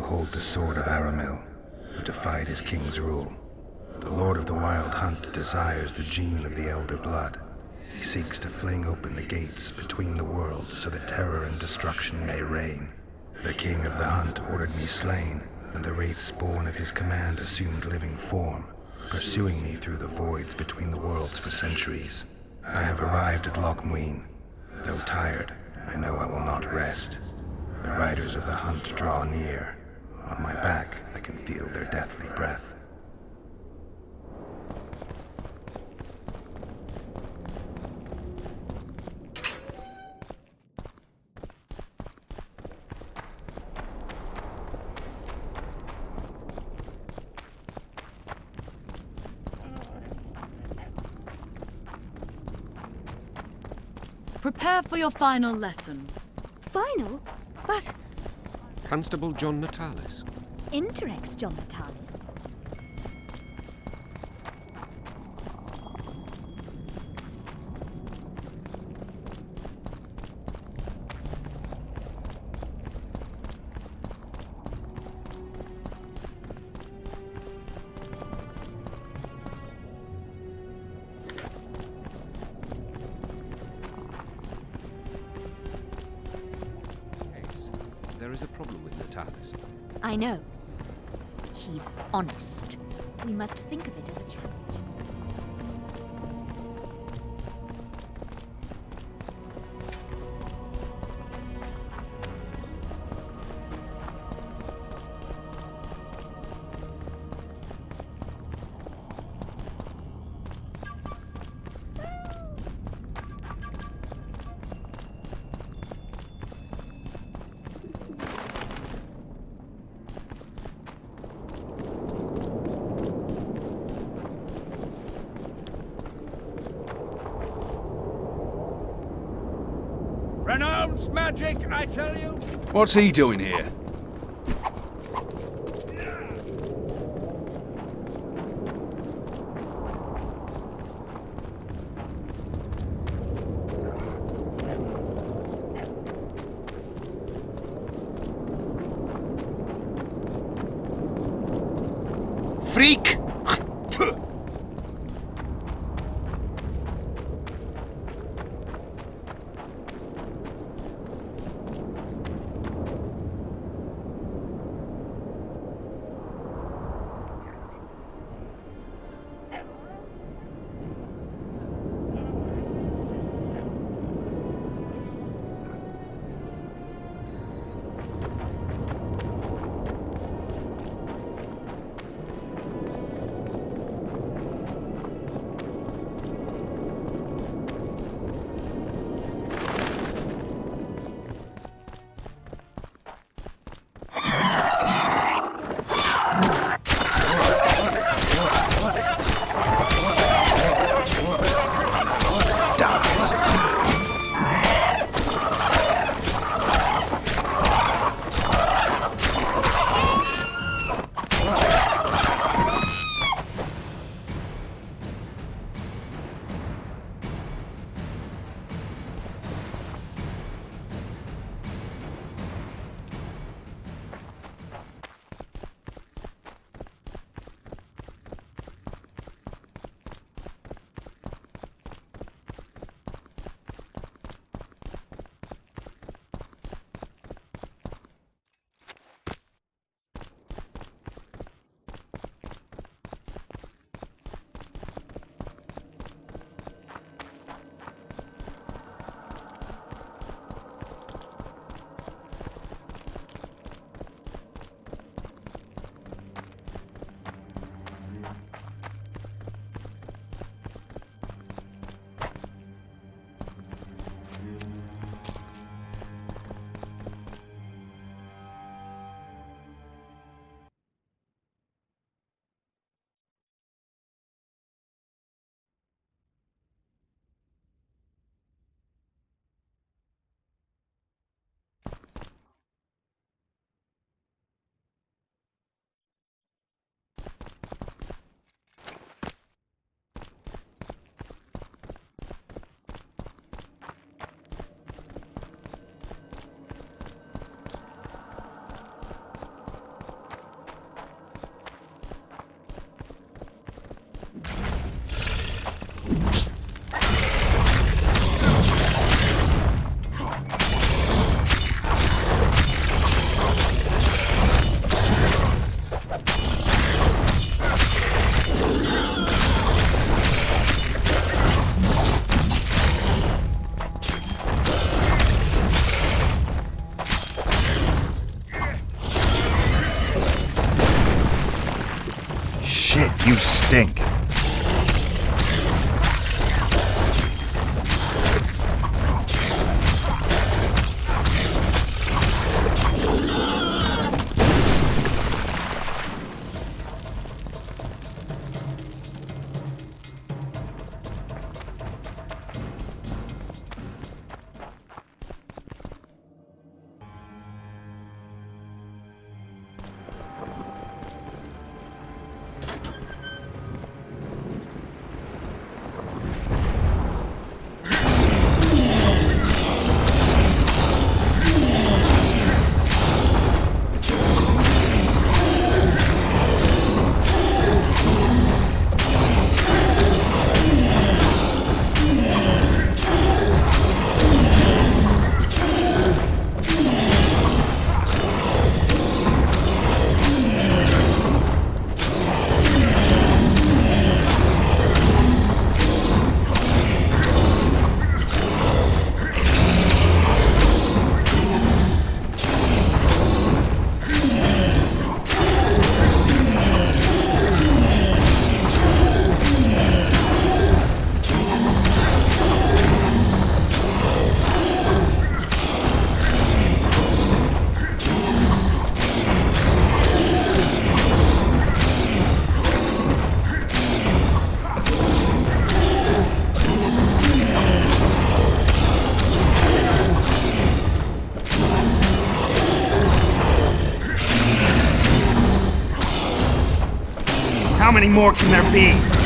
hold the sword of Aramil, who defied his king's rule. The Lord of the Wild Hunt desires the gene of the Elder Blood. He seeks to fling open the gates between the worlds so that terror and destruction may reign. The King of the Hunt ordered me slain, and the wraiths born of his command assumed living form, pursuing me through the voids between the worlds for centuries. I have arrived at Loch Muin. Though tired, I know I will not rest. The riders of the hunt draw near. On my back, I can feel their deathly breath. Prepare for your final lesson. Final? But Constable John Natalis. Interrex John Natalis. There is a problem with Natalis. I know. He's honest. We must think of it as a challenge. Renounce magic, I tell you! What's he doing here? Freak! You stink. How many more can there be?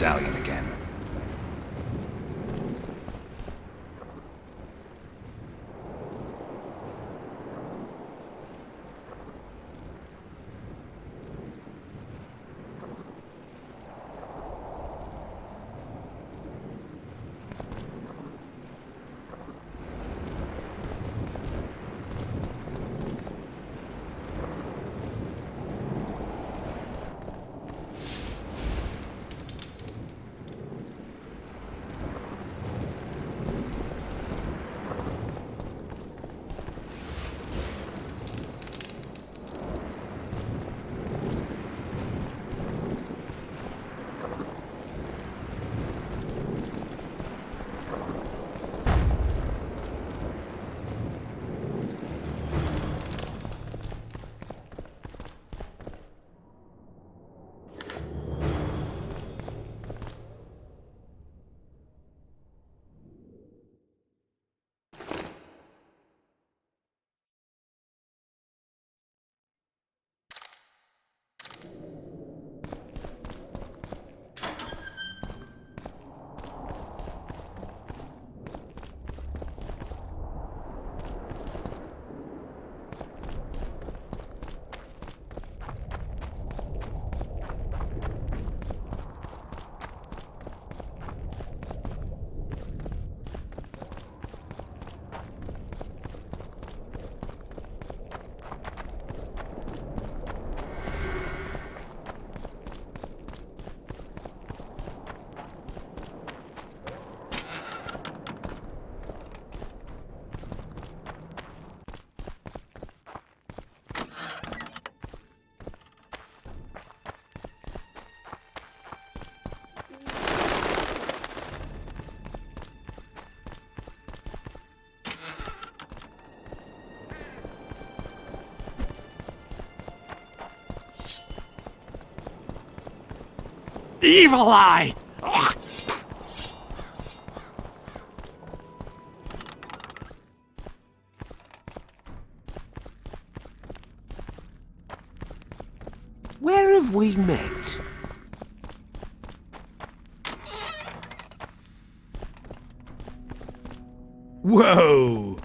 medallion again. Evil Eye! Where have we met? Whoa!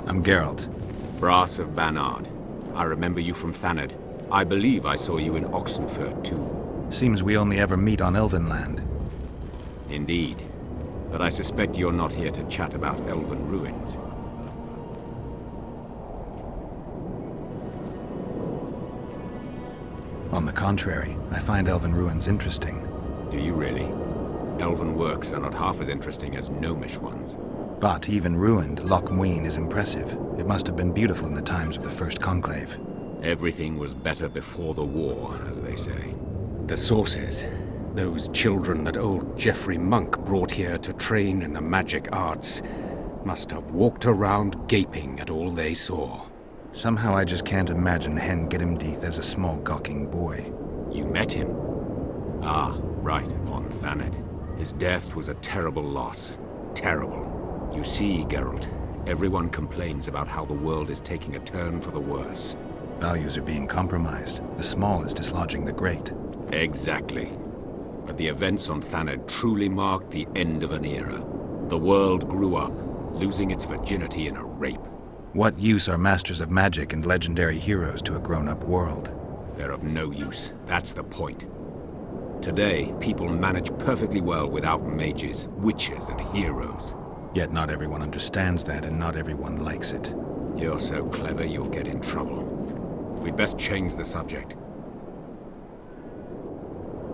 I'm Geralt. Brass of Banard. I remember you from Thanedd. I believe I saw you in Oxenfurt, too. Seems we only ever meet on Elvenland. Indeed. But I suspect you're not here to chat about elven ruins. On the contrary, I find elven ruins interesting. Do you really? Elven works are not half as interesting as gnomish ones. But even ruined, Loch Muin is impressive. It must have been beautiful in the times of the First Conclave. Everything was better before the war, as they say. The sources. Those children that old Geoffrey Monk brought here to train in the magic arts must have walked around gaping at all they saw. Somehow I just can't imagine Hen Giddimdeath as a small gawking boy. You met him? Ah, right, on Thanedd. His death was a terrible loss. Terrible. You see, Geralt, everyone complains about how the world is taking a turn for the worse. Values are being compromised. The small is dislodging the great. Exactly. But the events on Thanedd truly marked the end of an era. The world grew up, losing its virginity in a rape. What use are masters of magic and legendary heroes to a grown-up world? They're of no use. That's the point. Today, people manage perfectly well without mages, witches, and heroes. Yet not everyone understands that, and not everyone likes it. You're so clever, you'll get in trouble. We'd best change the subject.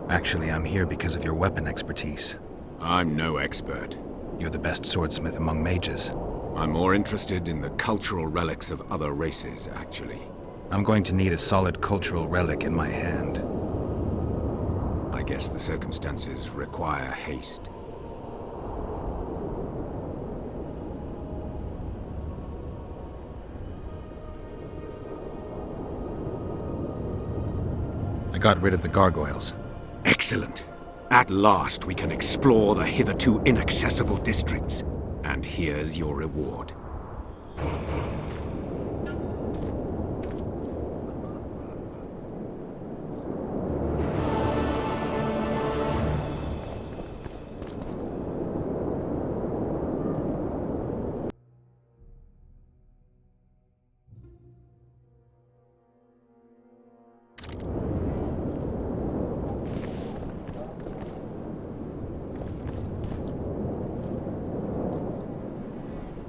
Actually, I'm here because of your weapon expertise. I'm no expert. You're the best swordsmith among mages. I'm more interested in the cultural relics of other races, actually. I'm going to need a solid cultural relic in my hand. I guess the circumstances require haste. I got rid of the gargoyles. Excellent. At last we can explore the hitherto inaccessible districts. And here's your reward.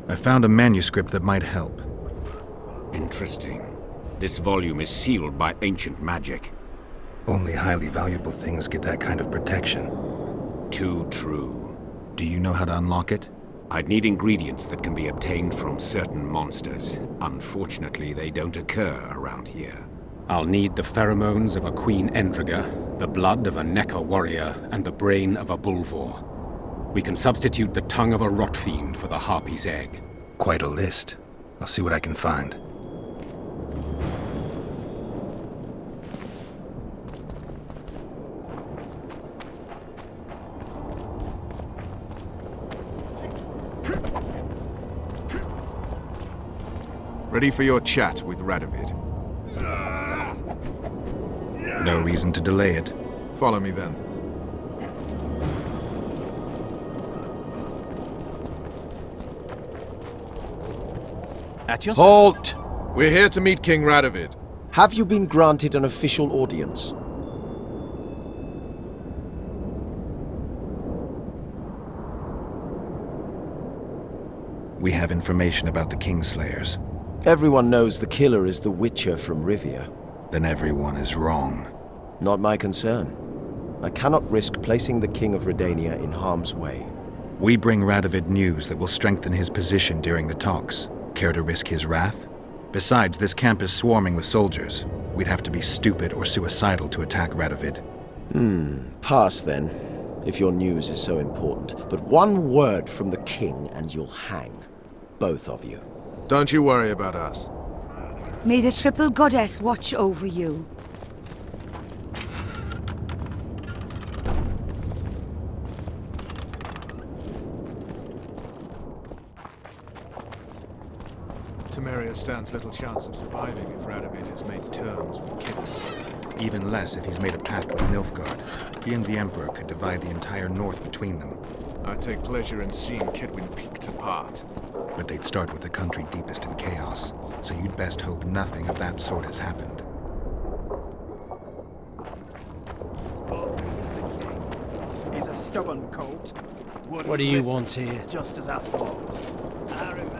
I found a manuscript that might help. Interesting. This volume is sealed by ancient magic. Only highly valuable things get that kind of protection. Too true. Do you know how to unlock it? I'd need ingredients that can be obtained from certain monsters. Unfortunately, they don't occur around here. I'll need the pheromones of a Queen Endriga, the blood of a Necker warrior, and the brain of a Bulvor. We can substitute the tongue of a rot fiend for the harpy's egg. Quite a list. I'll see what I can find. Ready for your chat with Radovid. No reason to delay it. Follow me then. At your Halt! We're here to meet King Radovid. Have you been granted an official audience? We have information about the Kingslayers. Everyone knows the killer is the Witcher from Rivia. Then everyone is wrong. Not my concern. I cannot risk placing the King of Redania in harm's way. We bring Radovid news that will strengthen his position during the talks. Care to risk his wrath? Besides, this camp is swarming with soldiers. We'd have to be stupid or suicidal to attack Radovid. Pass then, if your news is so important. But one word from the King and you'll hang. Both of you. Don't you worry about us. May the Triple Goddess watch over you. Temeria stands little chance of surviving if Radovid has made terms with Kedwin. Even less if he's made a pact with Nilfgaard. He and the Emperor could divide the entire north between them. I take pleasure in seeing Kedwin picked apart. But they'd start with the country deepest in chaos, so you'd best hope nothing of that sort has happened. He's a stubborn colt. What do you want here? Just as I thought. I remember.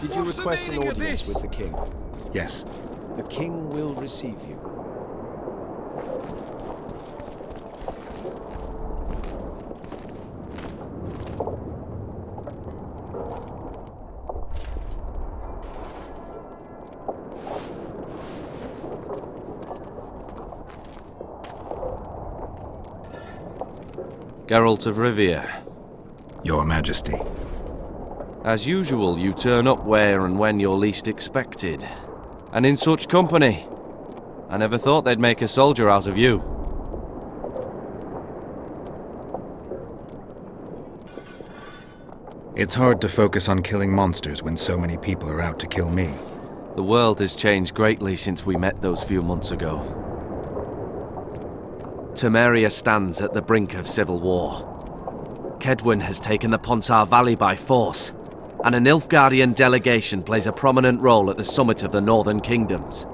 Did you request an audience with the King? Yes. The King will receive you. Geralt of Rivia. Your Majesty. As usual, you turn up where and when you're least expected. And in such company. I never thought they'd make a soldier out of you. It's hard to focus on killing monsters when so many people are out to kill me. The world has changed greatly since we met those few months ago. Temeria stands at the brink of civil war. Kedwin has taken the Pontar Valley by force, and a Nilfgaardian delegation plays a prominent role at the summit of the Northern Kingdoms.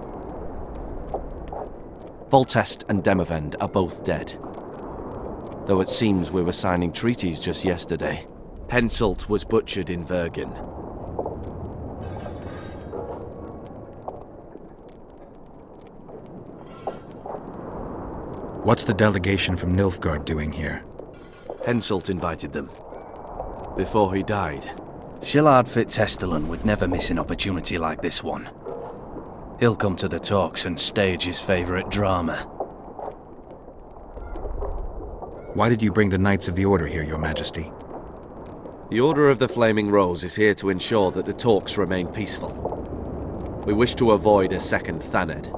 Voltest and Demavend are both dead. Though it seems we were signing treaties just yesterday. Henselt was butchered in Vergen. What's the delegation from Nilfgaard doing here? Henselt invited them. Before he died. Shillard Fitzhestelan would never miss an opportunity like this one. He'll come to the talks and stage his favorite drama. Why did you bring the Knights of the Order here, Your Majesty? The Order of the Flaming Rose is here to ensure that the talks remain peaceful. We wish to avoid a second Thaned.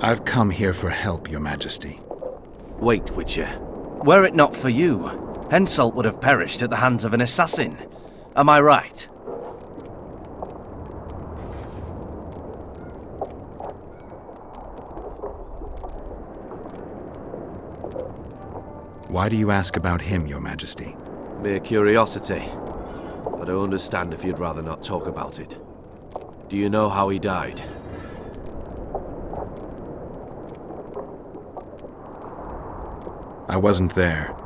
I've come here for help, Your Majesty. Wait, Witcher. Were it not for you, Henselt would have perished at the hands of an assassin. Am I right? Why do you ask about him, Your Majesty? Mere curiosity. But I understand if you'd rather not talk about it. Do you know how he died? I wasn't there.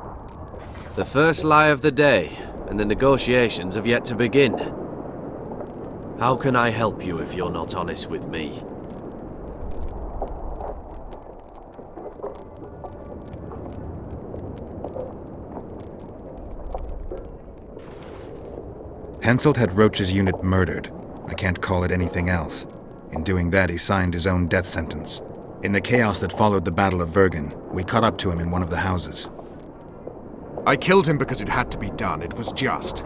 The first lie of the day, and the negotiations have yet to begin. How can I help you if you're not honest with me? Henselt had Roach's unit murdered. I can't call it anything else. In doing that, he signed his own death sentence. In the chaos that followed the Battle of Vergen, we caught up to him in one of the houses. I killed him because it had to be done. It was just.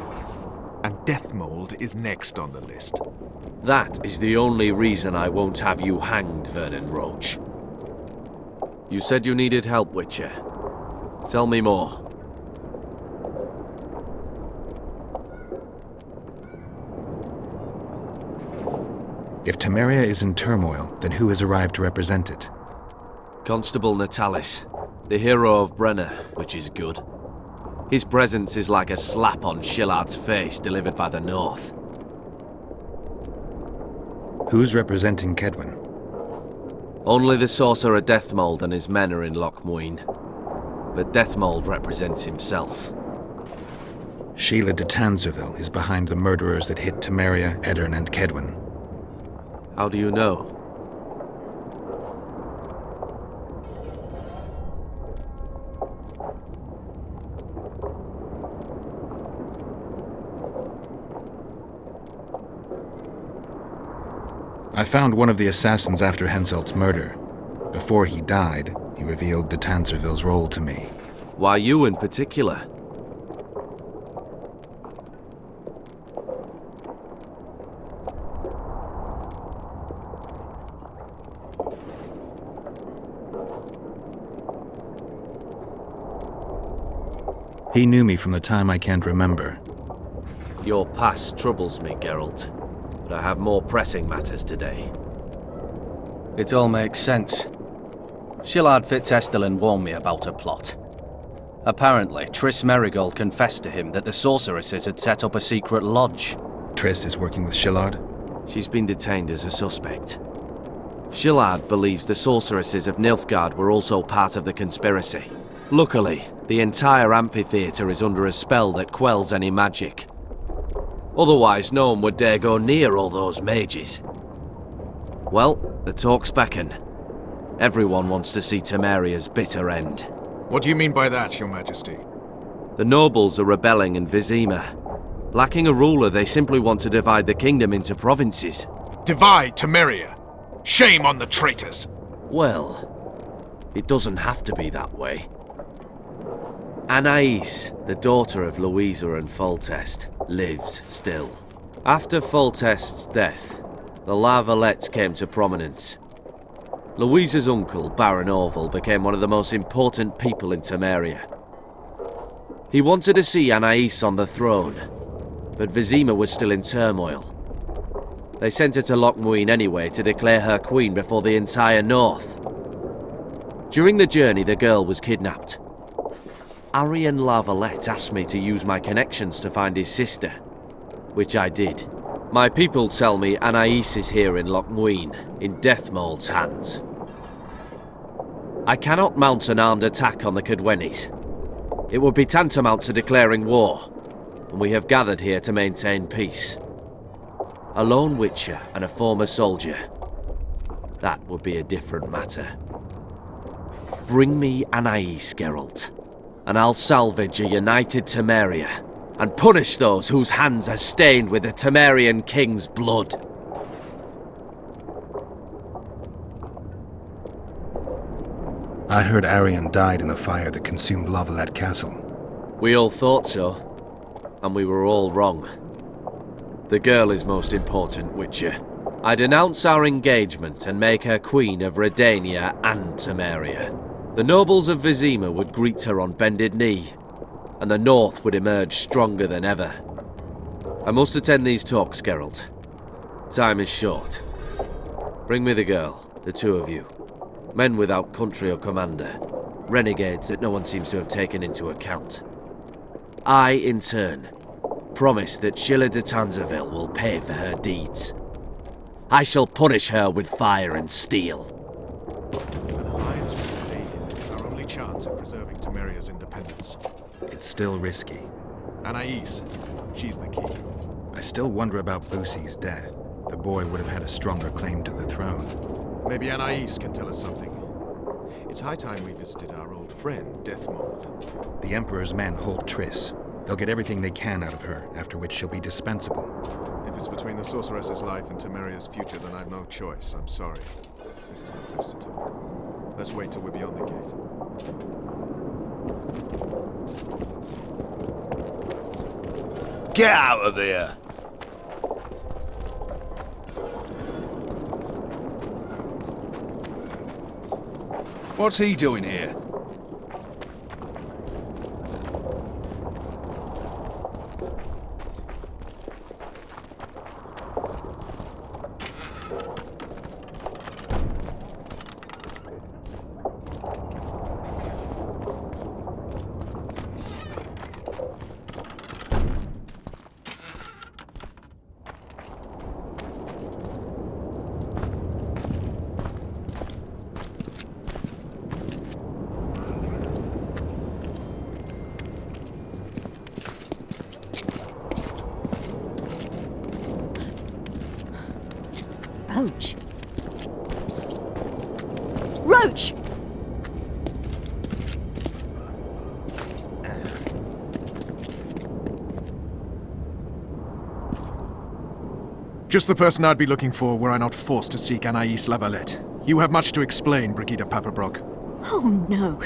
And Deathmold is next on the list. That is the only reason I won't have you hanged, Vernon Roach. You said you needed help, Witcher. Tell me more. If Temeria is in turmoil, then who has arrived to represent it? Constable Natalis, the hero of Brenner, which is good. His presence is like a slap on Shillard's face delivered by the North. Who's representing Kedwen? Only the sorcerer Deathmold and his men are in Lochmuin. But Deathmold represents himself. Sheila de Tanserville is behind the murderers that hit Temeria, Eddern, and Kedwen. How do you know? I found one of the assassins after Henselt's murder. Before he died, he revealed de Tanserville's role to me. Why you in particular? He knew me from the time I can't remember. Your past troubles me, Geralt. But I have more pressing matters today. It all makes sense. Shillard Fitzestelin warned me about a plot. Apparently, Triss Merigold confessed to him that the sorceresses had set up a secret lodge. Triss is working with Shillard? She's been detained as a suspect. Shillard believes the sorceresses of Nilfgaard were also part of the conspiracy. Luckily, the entire amphitheater is under a spell that quells any magic. Otherwise, no one would dare go near all those mages. Well, the talk's beckon. Everyone wants to see Temeria's bitter end. What do you mean by that, Your Majesty? The nobles are rebelling in Vizima. Lacking a ruler, they simply want to divide the kingdom into provinces. Divide Temeria! Shame on the traitors! Well, it doesn't have to be that way. Anais, the daughter of Louisa and Foltest, lives still. After Foltest's death, the La Valettes came to prominence. Louisa's uncle, Baron Orville, became one of the most important people in Temeria. He wanted to see Anais on the throne, but Vizima was still in turmoil. They sent her to Lochmuin anyway to declare her queen before the entire north. During the journey, the girl was kidnapped. Arian La Valette asked me to use my connections to find his sister, which I did. My people tell me Anais is here in Lochmuin, in Deathmold's hands. I cannot mount an armed attack on the Kedwenis. It would be tantamount to declaring war, and we have gathered here to maintain peace. A lone witcher and a former soldier. That would be a different matter. Bring me Anais, Geralt, and I'll salvage a united Temeria, and punish those whose hands are stained with the Temerian king's blood. I heard Arian died in the fire that consumed La Valette Castle. We all thought so, and we were all wrong. The girl is most important, Witcher. I denounce our engagement and make her queen of Redania and Temeria. The nobles of Vizima would greet her on bended knee, and the North would emerge stronger than ever. I must attend these talks, Geralt. Time is short. Bring me the girl, the two of you. Men without country or commander. Renegades that no one seems to have taken into account. I, in turn, promise that Sheila de Tanzaville will pay for her deeds. I shall punish her with fire and steel. An alliance with Redania is our only chance at preserving Temeria's independence. It's still risky. Anais, she's the key. I still wonder about Busi's death. The boy would have had a stronger claim to the throne. Maybe Anais can tell us something. It's high time we visited our old friend, Deathmold. The Emperor's men hold Triss. They'll get everything they can out of her, after which she'll be dispensable. If it's between the sorceress's life and Temeria's future, then I've no choice. I'm sorry. This is no place to talk. Let's wait till we're beyond the gate. Get out of here! What's he doing here? Roach. Roach! Just the person I'd be looking for were I not forced to seek Anais Lavalette. You have much to explain, Brigida Paperbrock. Oh no,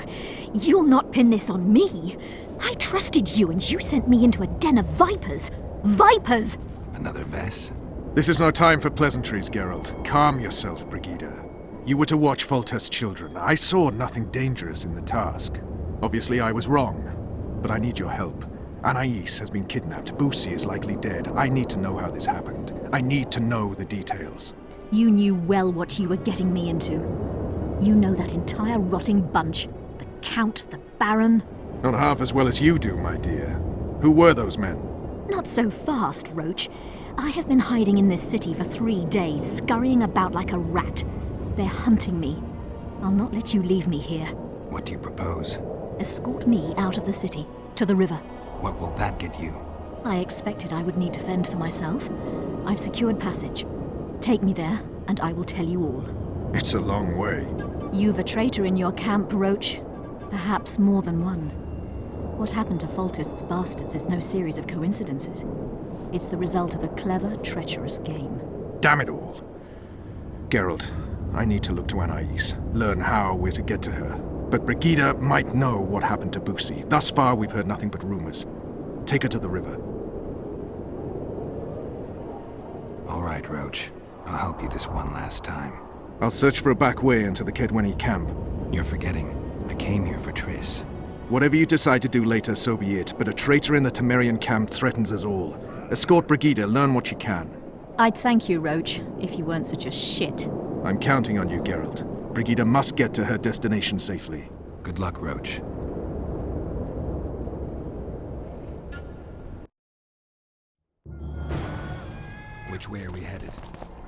you'll not pin this on me. I trusted you and you sent me into a den of vipers. Vipers! Another Vess? This is no time for pleasantries, Geralt. Calm yourself, Brigida. You were to watch Foltest's children. I saw nothing dangerous in the task. Obviously, I was wrong, but I need your help. Anais has been kidnapped. Busi is likely dead. I need to know how this happened. I need to know the details. You knew well what you were getting me into. You know that entire rotting bunch. The Count, the Baron. Not half as well as you do, my dear. Who were those men? Not so fast, Roach. I have been hiding in this city for 3 days, scurrying about like a rat. They're hunting me. I'll not let you leave me here. What do you propose? Escort me out of the city, to the river. What will that get you? I expected I would need to fend for myself. I've secured passage. Take me there, and I will tell you all. It's a long way. You've a traitor in your camp, Roach. Perhaps more than one. What happened to Foltest's bastards is no series of coincidences. It's the result of a clever, treacherous game. Damn it all. Geralt, I need to look to Anais, learn how we're to get to her. But Brigida might know what happened to Busi. Thus far, we've heard nothing but rumors. Take her to the river. All right, Roach. I'll help you this one last time. I'll search for a back way into the Kedweni camp. You're forgetting. I came here for Triss. Whatever you decide to do later, so be it. But a traitor in the Temerian camp threatens us all. Escort Brigida, learn what you can. I'd thank you, Roach, if you weren't such a shit. I'm counting on you, Geralt. Brigida must get to her destination safely. Good luck, Roach. Which way are we headed?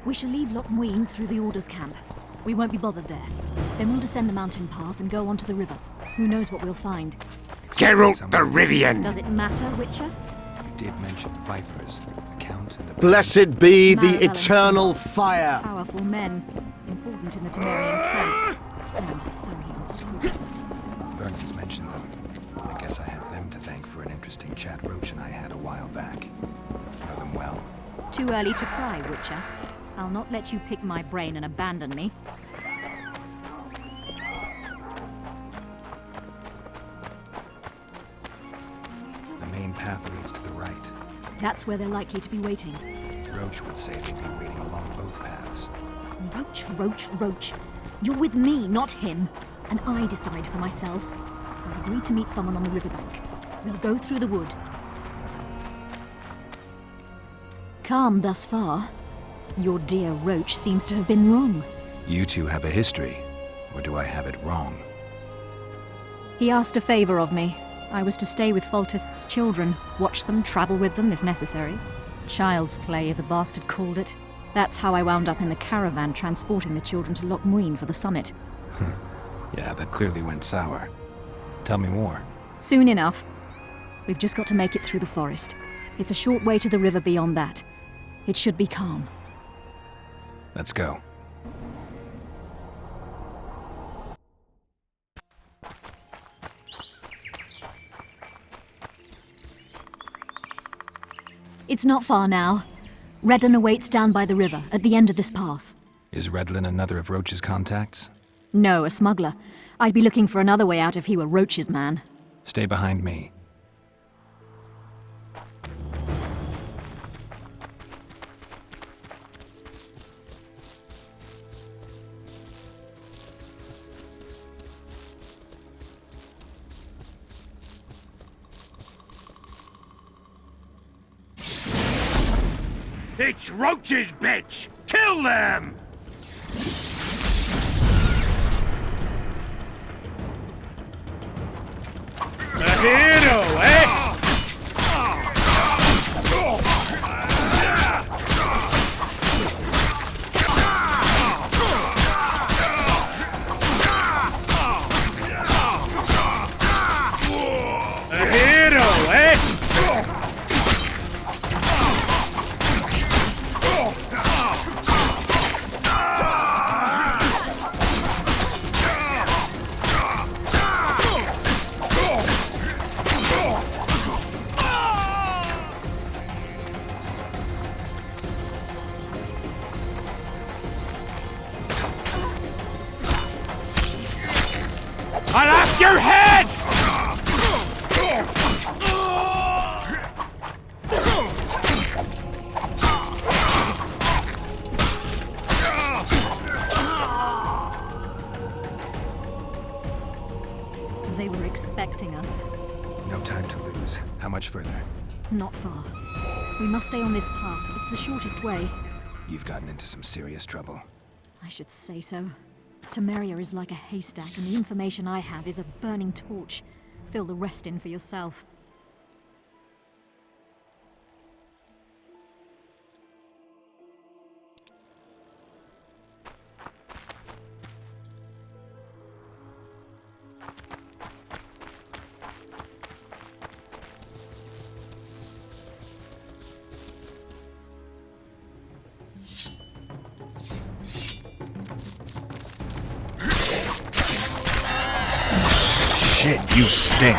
We shall leave Loch Muin through the Order's camp. We won't be bothered there. Then we'll descend the mountain path and go onto the river. Who knows what we'll find? Geralt the Rivian! Does it matter, Witcher? You did mention the Vipers, the Count and the... Blessed be the Maravel eternal and fire! Powerful men, important in the Temerian camp, and thoroughly unscrupulous. Vernon's mentioned them. I guess I have them to thank for an interesting chat Roach and I had a while back. Know them well. Too early to cry, Witcher. I'll not let you pick my brain and abandon me. The main path leads to the right. That's where they're likely to be waiting. Roach would say they'd be waiting along both paths. Roach. You're with me, not him. And I decide for myself. I've agreed to meet someone on the riverbank. We'll go through the wood. Calm thus far. Your dear Roach seems to have been wrong. You two have a history, or do I have it wrong? He asked a favor of me. I was to stay with Foltest's children, watch them, travel with them if necessary. Child's play, the bastard called it. That's how I wound up in the caravan transporting the children to Loch Muin for the summit. Yeah, that clearly went sour. Tell me more. Soon enough. We've just got to make it through the forest. It's a short way to the river beyond that. It should be calm. Let's go. It's not far now. Redlin awaits down by the river, at the end of this path. Is Redlin another of Roach's contacts? No, a smuggler. I'd be looking for another way out if he were Roach's man. Stay behind me. It's Roach's bitch! Kill them! A hero, eh? A hero, eh? I'll have your head! They were expecting us. No time to lose. How much further? Not far. We must stay on this path. It's the shortest way. You've gotten into some serious trouble. I should say so. Temeria is like a haystack, and the information I have is a burning torch. Fill the rest in for yourself. Shit, you stink!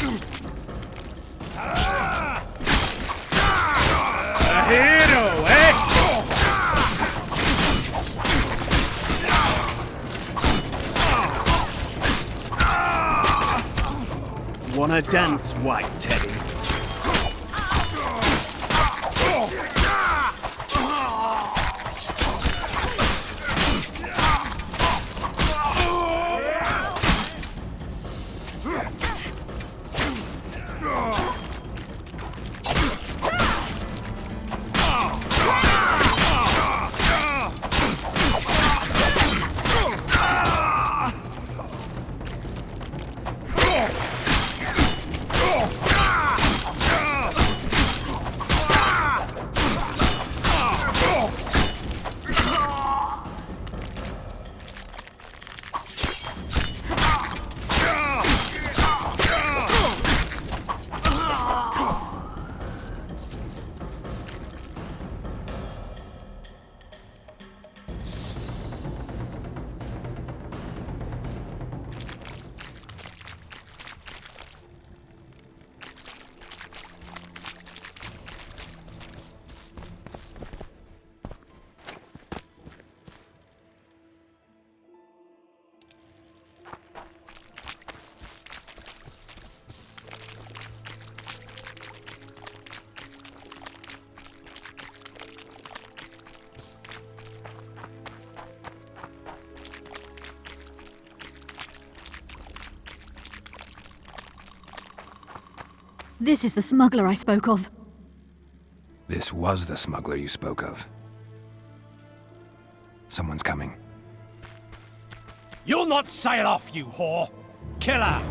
A hero, eh? Wanna dance, White Teddy? This is the smuggler I spoke of. This was the smuggler you spoke of. Someone's coming. You'll not sail off, you whore! Kill her!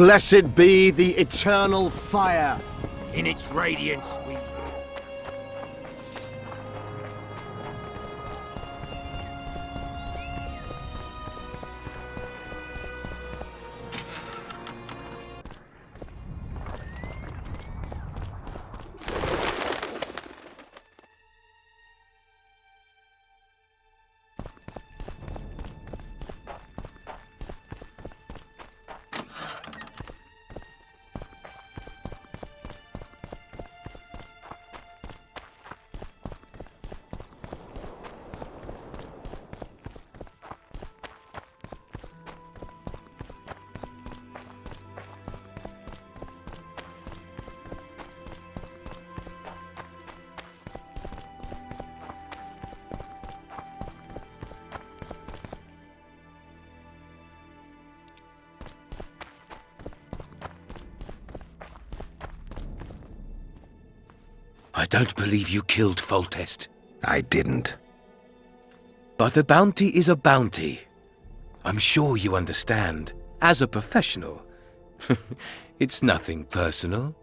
Blessed be the eternal fire. In its radiance, we... I don't believe you killed Foltest. I didn't. But a bounty is a bounty. I'm sure you understand. As a professional, it's nothing personal.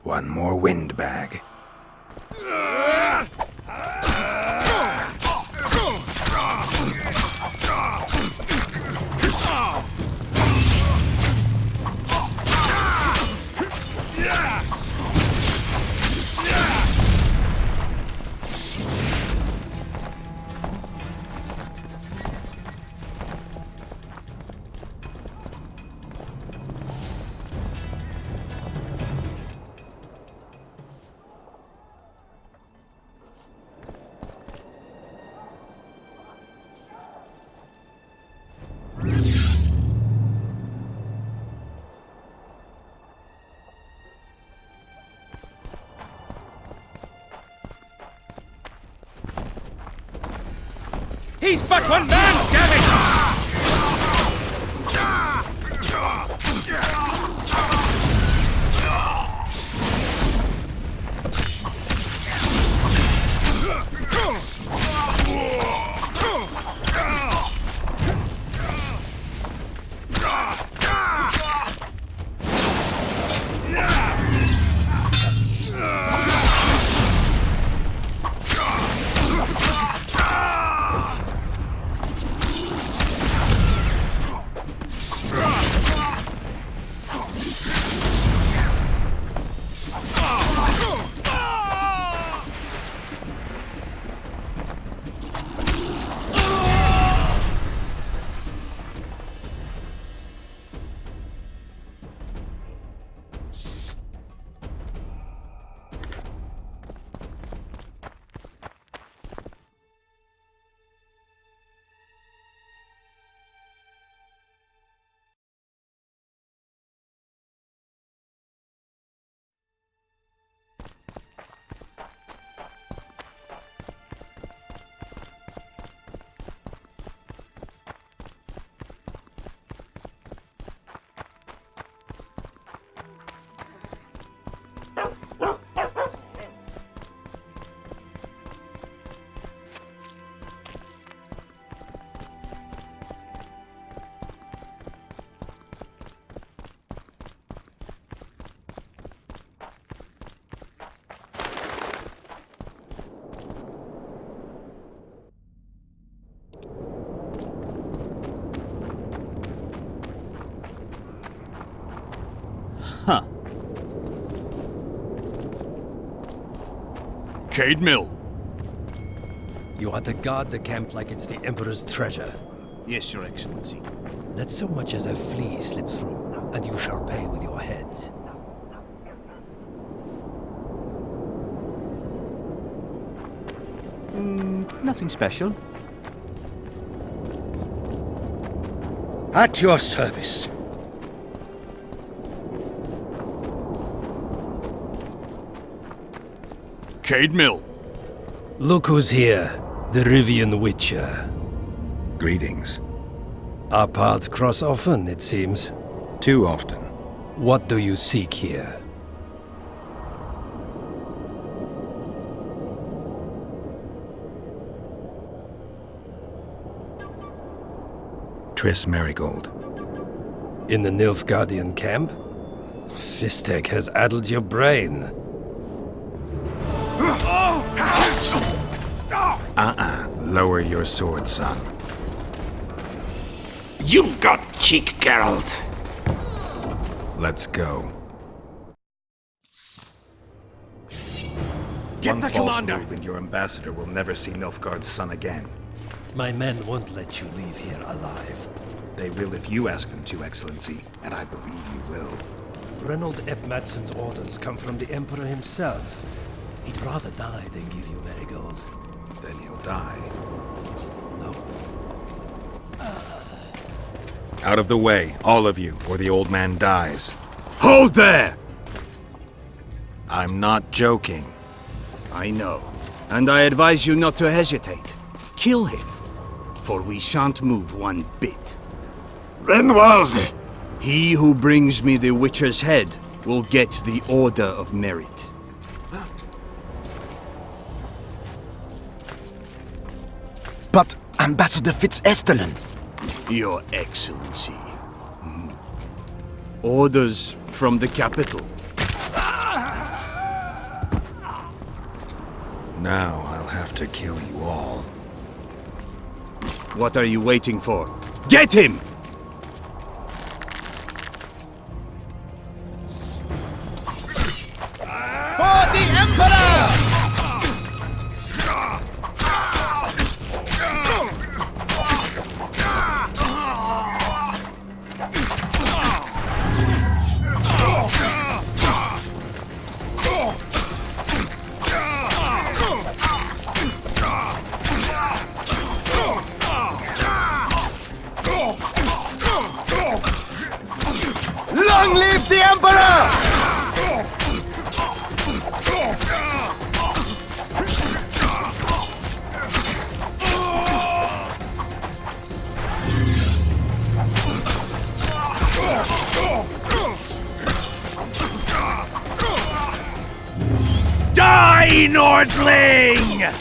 One more windbag. He's but one man, damn it! Huh. Cade Mill. You are to guard the camp like it's the Emperor's treasure. Yes, Your Excellency. Let so much as a flea slip through, and you shall pay with your heads. Nothing special. At your service. Cade Mill. Look who's here, the Rivian Witcher. Greetings. Our paths cross often, it seems. Too often. What do you seek here? Triss Merigold. In the Nilfgaardian camp? Fistek has addled your brain. Lower your sword, son. You've got cheek, Geralt. Let's go. Get One the false commander! move and your ambassador will never see Nilfgaard's son again. My men won't let you leave here alive. They will if you ask them to, Excellency, and I believe you will. Reynold Ep Madsen's orders come from the Emperor himself. He'd rather die than give you Marigold. Then he'll die. No. Out of the way, all of you, or the old man dies. Hold there! I'm not joking. I know. And I advise you not to hesitate. Kill him. For we shan't move one bit. Renwald! He who brings me the Witcher's head will get the Order of Merit. But Ambassador Fitz-Estellen... Your Excellency. Orders from the capital. Now I'll have to kill you all. What are you waiting for? Get him! For the Emperor! Long live the Emperor! Die, Nordling!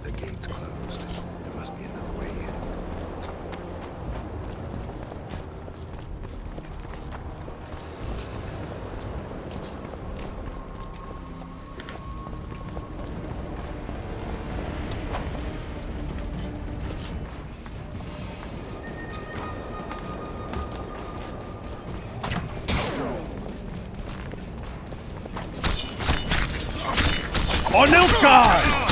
The gate's closed. There must be another way in. For Nilfgaard!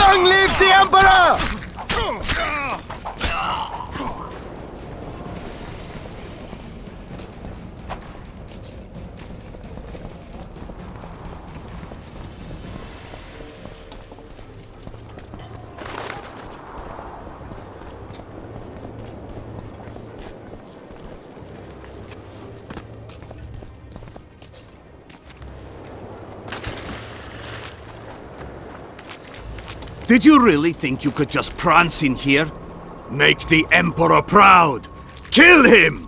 Long live the Emperor! Did you really think you could just prance in here? Make the Emperor proud! Kill him!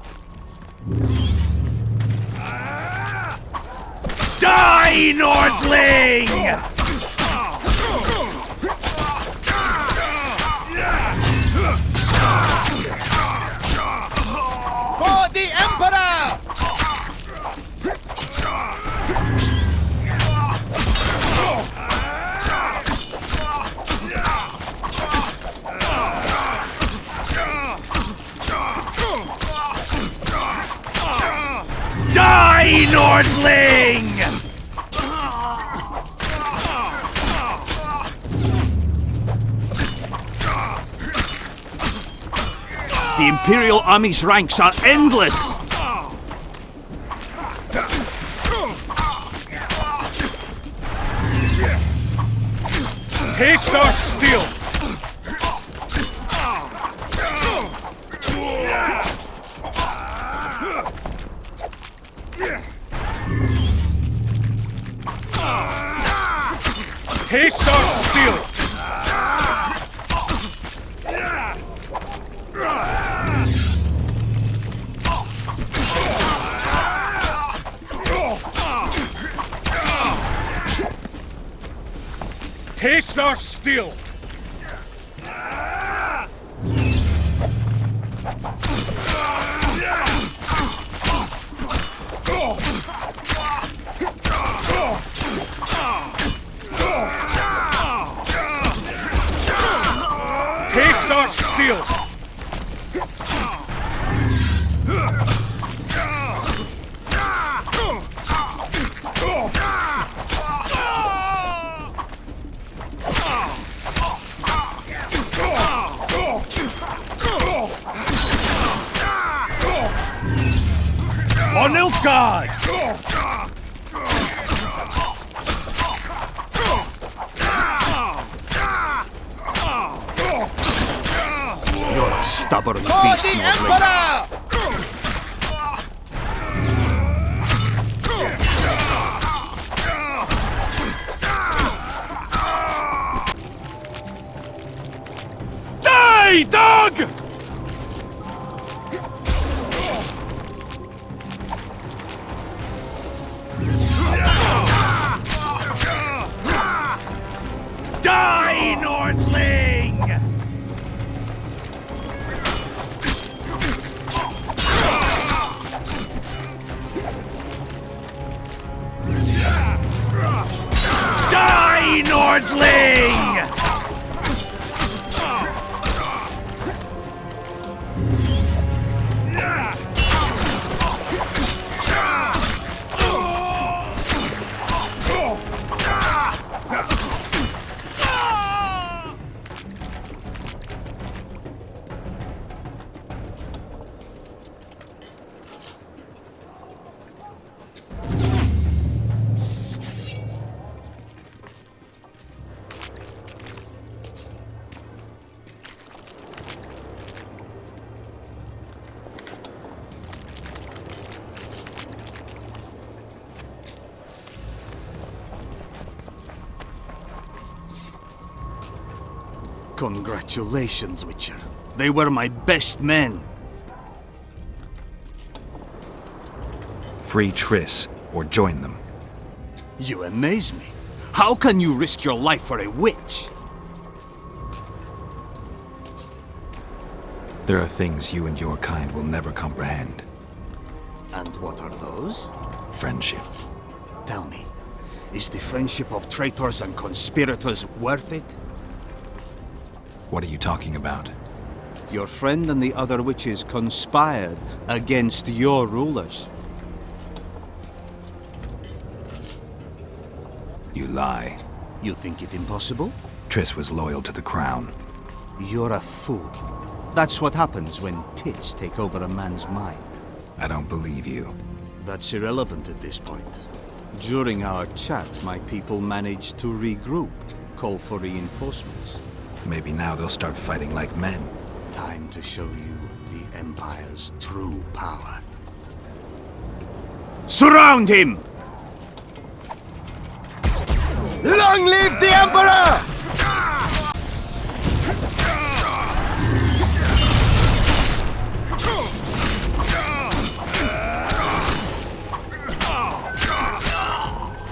Die, Nordling! For the Emperor! Die, Nordling! The Imperial Army's ranks are endless! Taste our steel! Taste our steel! Taste our steel! Taste our steel! For Nilfgaard! You're a stubborn beast, Nordling. Die, dog! Die, Nordling! Die, Nordling! Congratulations, Witcher. They were my best men. Free Triss, or join them. You amaze me. How can you risk your life for a witch? There are things you and your kind will never comprehend. And what are those? Friendship. Tell me, is the friendship of traitors and conspirators worth it? What are you talking about? Your friend and the other witches conspired against your rulers. You lie. You think it impossible? Triss was loyal to the crown. You're a fool. That's what happens when tits take over a man's mind. I don't believe you. That's irrelevant at this point. During our chat, my people managed to regroup, call for reinforcements. Maybe now they'll start fighting like men. Time to show you the Empire's true power. Surround him! Long live the Emperor!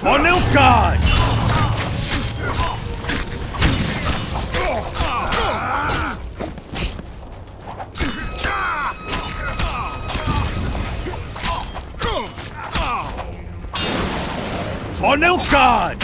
For Nilfgaard! For Nilfgaard!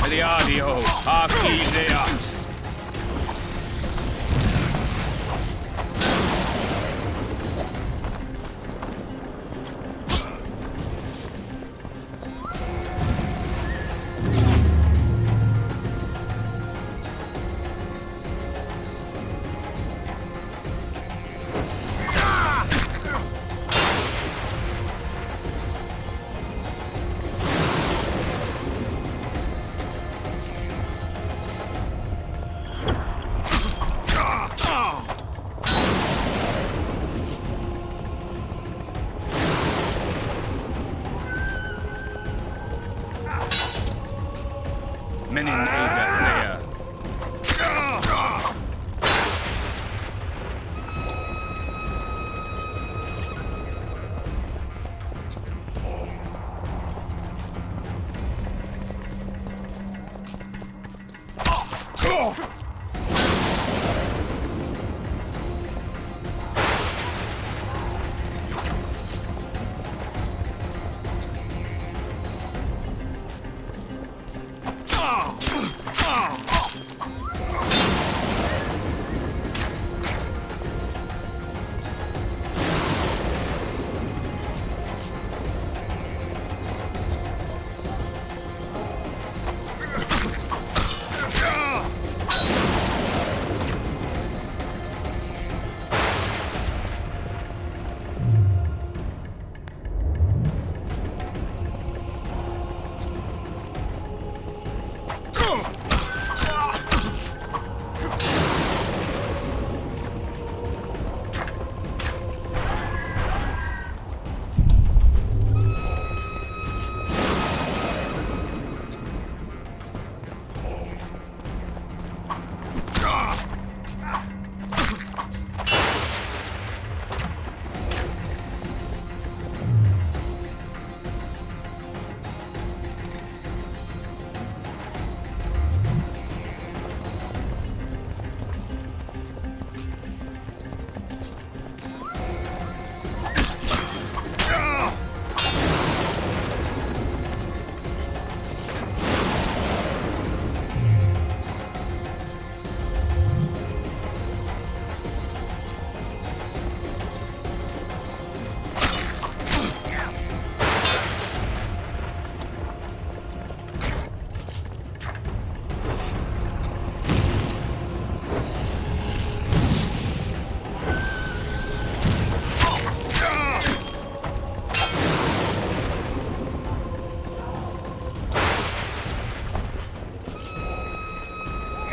Eliadio, Archideas. Menin Ada Leia.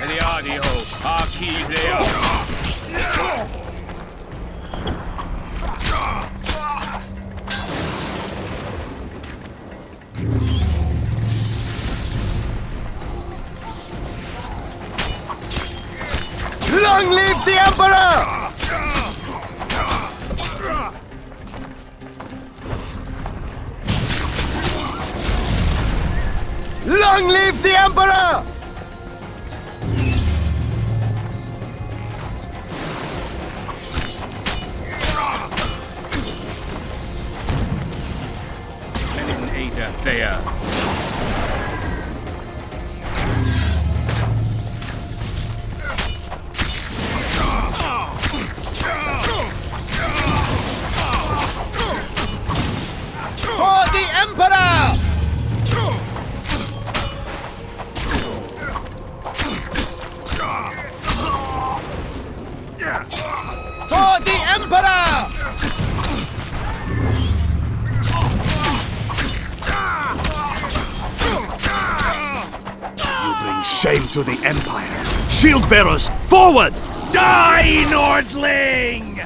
Eliadio, Archidea. Long live the Emperor! Long live the Emperor! Menin Ada Thea. For the Emperor! For the Emperor! You bring shame to the Empire. Shield bearers, forward! Die, Nordling!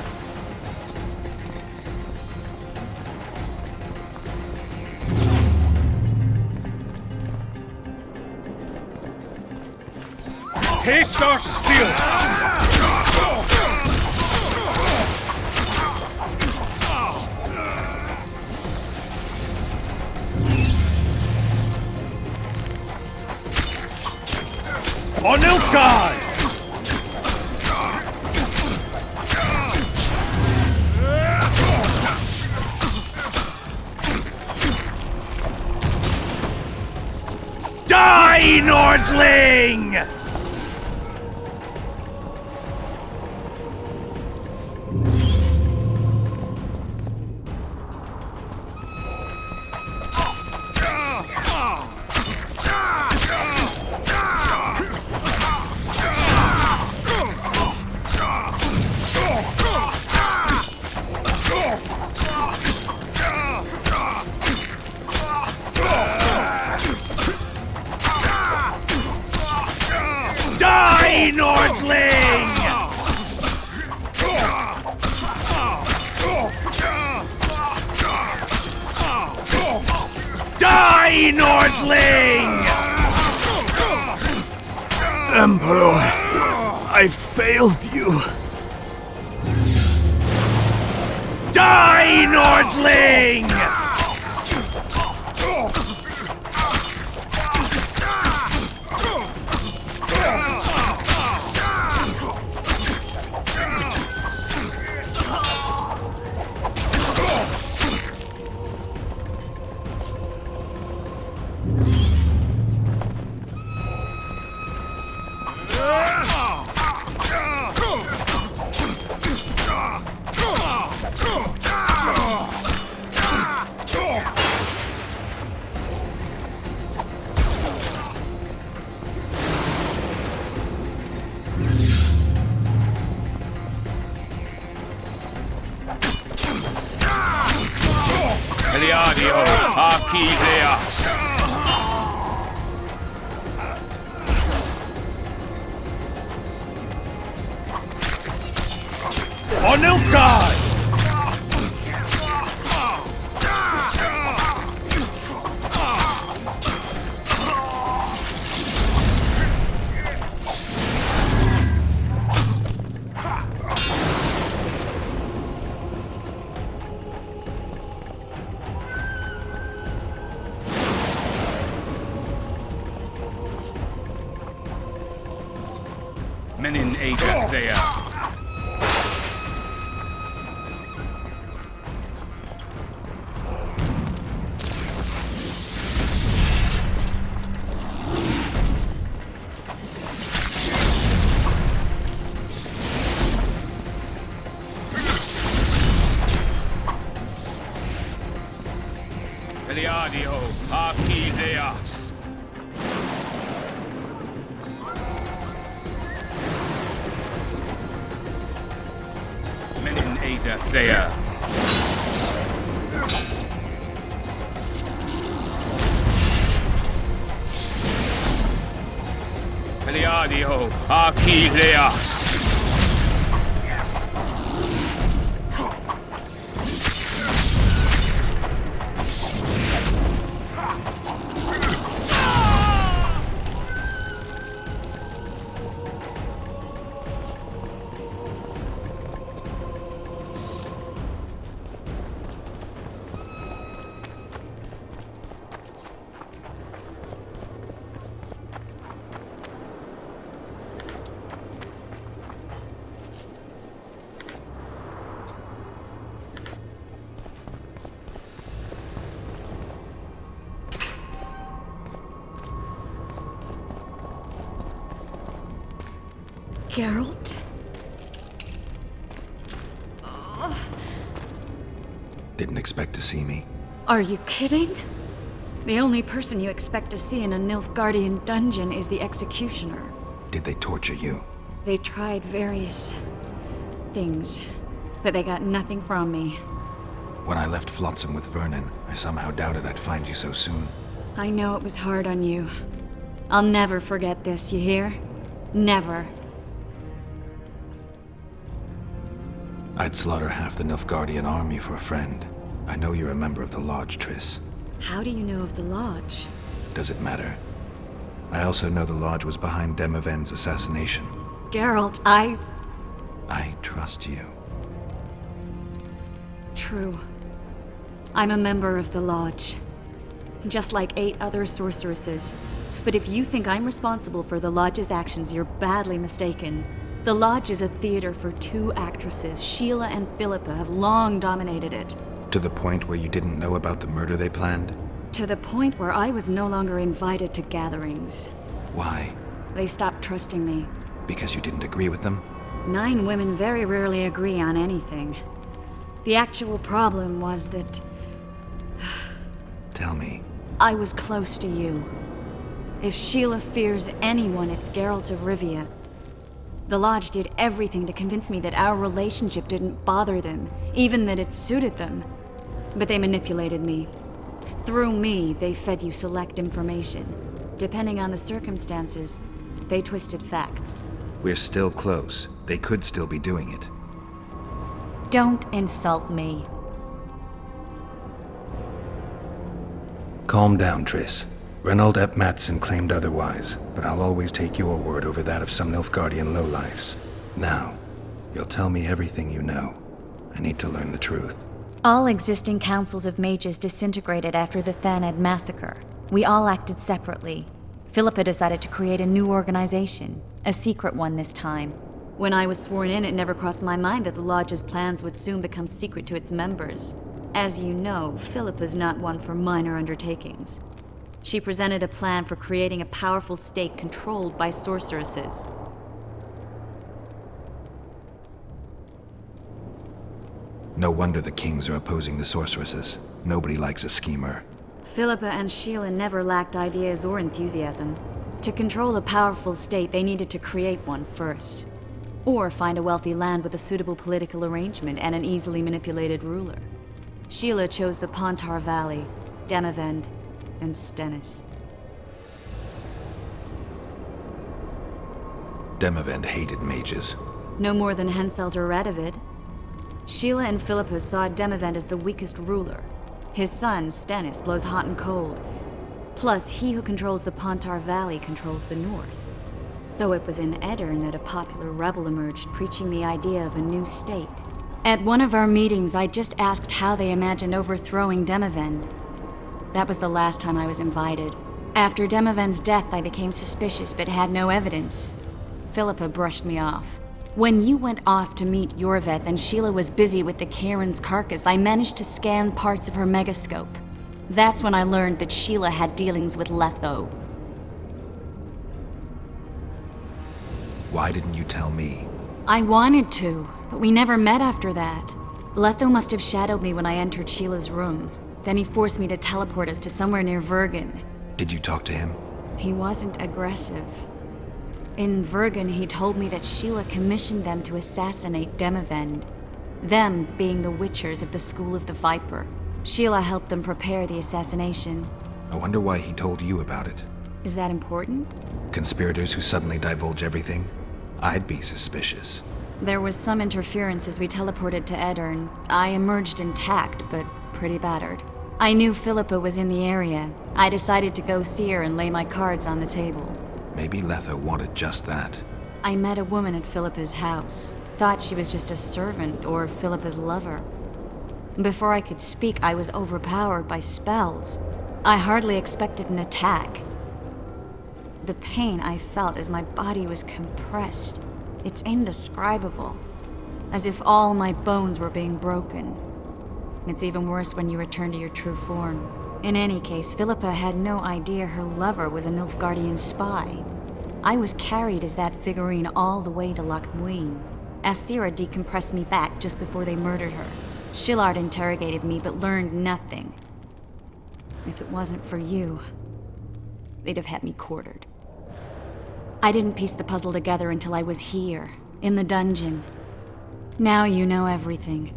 Taste our skill! For Nilfgaard! Die, Nordling! Die, Nordling! Die, Nordling! Emperor, I failed you. Die, Nordling! Eliadio, Archideas. For Nilfgaard! Menin Ada Thea. Eliadio, Archideas. Menin Ada Thea. Peliadio Archileas. Geralt? Didn't expect to see me. Are you kidding? The only person you expect to see in a Nilfgaardian dungeon is the executioner. Did they torture you? They tried various things, but they got nothing from me. When I left Flotsam with Vernon, I somehow doubted I'd find you so soon. I know it was hard on you. I'll never forget this, you hear? Never. I'd slaughter half the Nilfgaardian army for a friend. I know you're a member of the Lodge, Triss. How do you know of the Lodge? Does it matter? I also know the Lodge was behind Demavend's assassination. Geralt, I trust you. True. I'm a member of the Lodge. Just like 8 other sorceresses. But if you think I'm responsible for the Lodge's actions, you're badly mistaken. The Lodge is a theater for 2 actresses. Sheila and Philippa have long dominated it. To the point where you didn't know about the murder they planned? To the point where I was no longer invited to gatherings. Why? They stopped trusting me. Because you didn't agree with them? 9 women very rarely agree on anything. The actual problem was that... Tell me. I was close to you. If Sheila fears anyone, it's Geralt of Rivia. The Lodge did everything to convince me that our relationship didn't bother them, even that it suited them. But they manipulated me. Through me, they fed you select information. Depending on the circumstances, they twisted facts. We're still close. They could still be doing it. Don't insult me. Calm down, Triss. Reynold Ep Matson claimed otherwise, but I'll always take your word over that of some Nilfgaardian lowlifes. Now, you'll tell me everything you know. I need to learn the truth. All existing councils of mages disintegrated after the Thaned massacre. We all acted separately. Philippa decided to create a new organization, a secret one this time. When I was sworn in, it never crossed my mind that the Lodge's plans would soon become secret to its members. As you know, Philippa's not one for minor undertakings. She presented a plan for creating a powerful state controlled by sorceresses. No wonder the kings are opposing the sorceresses. Nobody likes a schemer. Philippa and Sheila never lacked ideas or enthusiasm. To control a powerful state, they needed to create one first. Or find a wealthy land with a suitable political arrangement and an easily manipulated ruler. Sheila chose the Pontar Valley, Demavend, and Stennis. Demavend hated mages. No more than Henselt or Radovid. Sheila and Philippa saw Demavend as the weakest ruler. His son, Stennis, blows hot and cold. Plus, he who controls the Pontar Valley controls the north. So it was in Edirn that a popular rebel emerged, preaching the idea of a new state. At one of our meetings, I just asked how they imagined overthrowing Demavend. That was the last time I was invited. After Demavend's death, I became suspicious but had no evidence. Philippa brushed me off. When you went off to meet Yorveth and Sheila was busy with the Karen's carcass, I managed to scan parts of her megascope. That's when I learned that Sheila had dealings with Letho. Why didn't you tell me? I wanted to, but we never met after that. Letho must have shadowed me when I entered Sheila's room. Then he forced me to teleport us to somewhere near Vergen. Did you talk to him? He wasn't aggressive. In Vergen, he told me that Sheila commissioned them to assassinate Demavend. Them being the Witchers of the School of the Viper. Sheila helped them prepare the assassination. I wonder why he told you about it. Is that important? conspirators who suddenly divulge everything? I'd be suspicious. There was some interference as we teleported to Aedirn. I emerged intact, but pretty battered. I knew Philippa was in the area. I decided to go see her and lay my cards on the table. Maybe Letho wanted just that. I met a woman at Philippa's house. Thought she was just a servant or Philippa's lover. Before I could speak, I was overpowered by spells. I hardly expected an attack. The pain I felt as my body was compressed, it's indescribable. As if all my bones were being broken. It's even worse when you return to your true form. In any case, Philippa had no idea her lover was a Nilfgaardian spy. I was carried as that figurine all the way to Loch Muin. Asira decompressed me back just before they murdered her. Shillard interrogated me but learned nothing. If it wasn't for you, they'd have had me quartered. I didn't piece the puzzle together until I was here, in the dungeon. Now you know everything.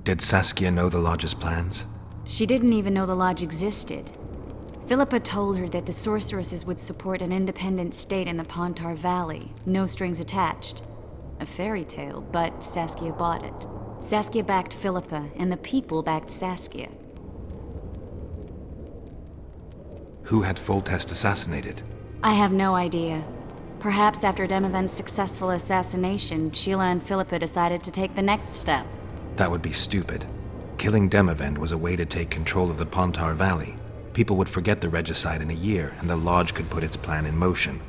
Did Saskia know the Lodge's plans? She didn't even know the Lodge existed. Philippa told her that the sorceresses would support an independent state in the Pontar Valley, no strings attached. A fairy tale, but Saskia bought it. Saskia backed Philippa, and the people backed Saskia. Who had Foltest assassinated? I have no idea. Perhaps after Demavend's successful assassination, Sheila and Philippa decided to take the next step. That would be stupid. Killing Demavend was a way to take control of the Pontar Valley. People would forget the regicide in a year, and the Lodge could put its plan in motion.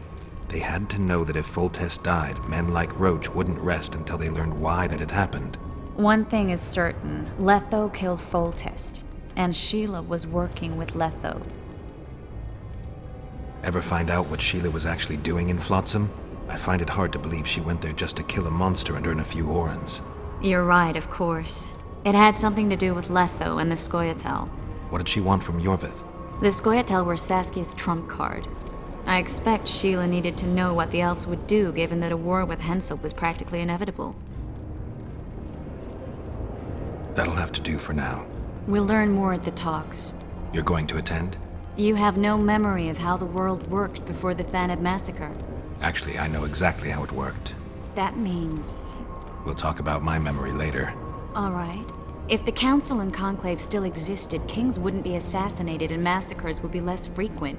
They had to know that if Foltest died, men like Roach wouldn't rest until they learned why that had happened. One thing is certain. Letho killed Foltest, and Sheila was working with Letho. Ever find out what Sheila was actually doing in Flotsam? I find it hard to believe she went there just to kill a monster and earn a few orans. You're right, of course. It had something to do with Letho and the Scoia'tael. What did she want from Yorvith? The Scoia'tael were Saskia's trump card. I expect Sheila needed to know what the elves would do, given that a war with Hensel was practically inevitable. That'll have to do for now. We'll learn more at the talks. You're going to attend? You have no memory of how the world worked before the Thanedd massacre. Actually, I know exactly how it worked. That means... We'll talk about my memory later. All right. If the Council and Conclave still existed, kings wouldn't be assassinated and massacres would be less frequent.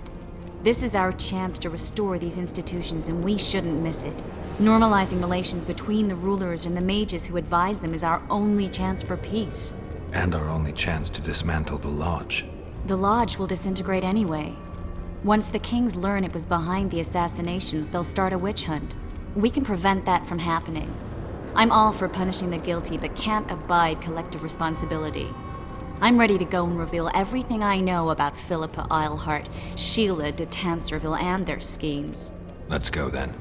This is our chance to restore these institutions, and we shouldn't miss it. Normalizing relations between the rulers and the mages who advise them is our only chance for peace. And our only chance to dismantle the Lodge. The Lodge will disintegrate anyway. Once the kings learn it was behind the assassinations, they'll start a witch hunt. We can prevent that from happening. I'm all for punishing the guilty, but can't abide collective responsibility. I'm ready to go and reveal everything I know about Philippa Eilhart, Sheila de Tanserville, and their schemes. Let's go then.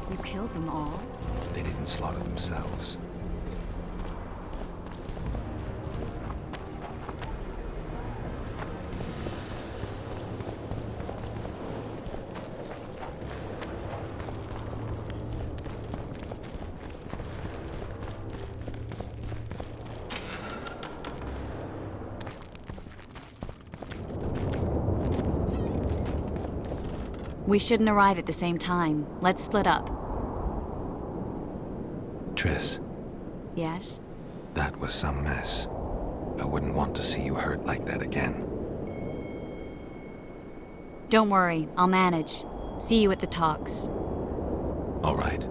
You killed them all? They didn't slaughter themselves. We shouldn't arrive at the same time. Let's split up. Triss, Yes? that was some mess. I wouldn't want to see you hurt like that again. Don't worry, I'll manage. See you at the talks. All right.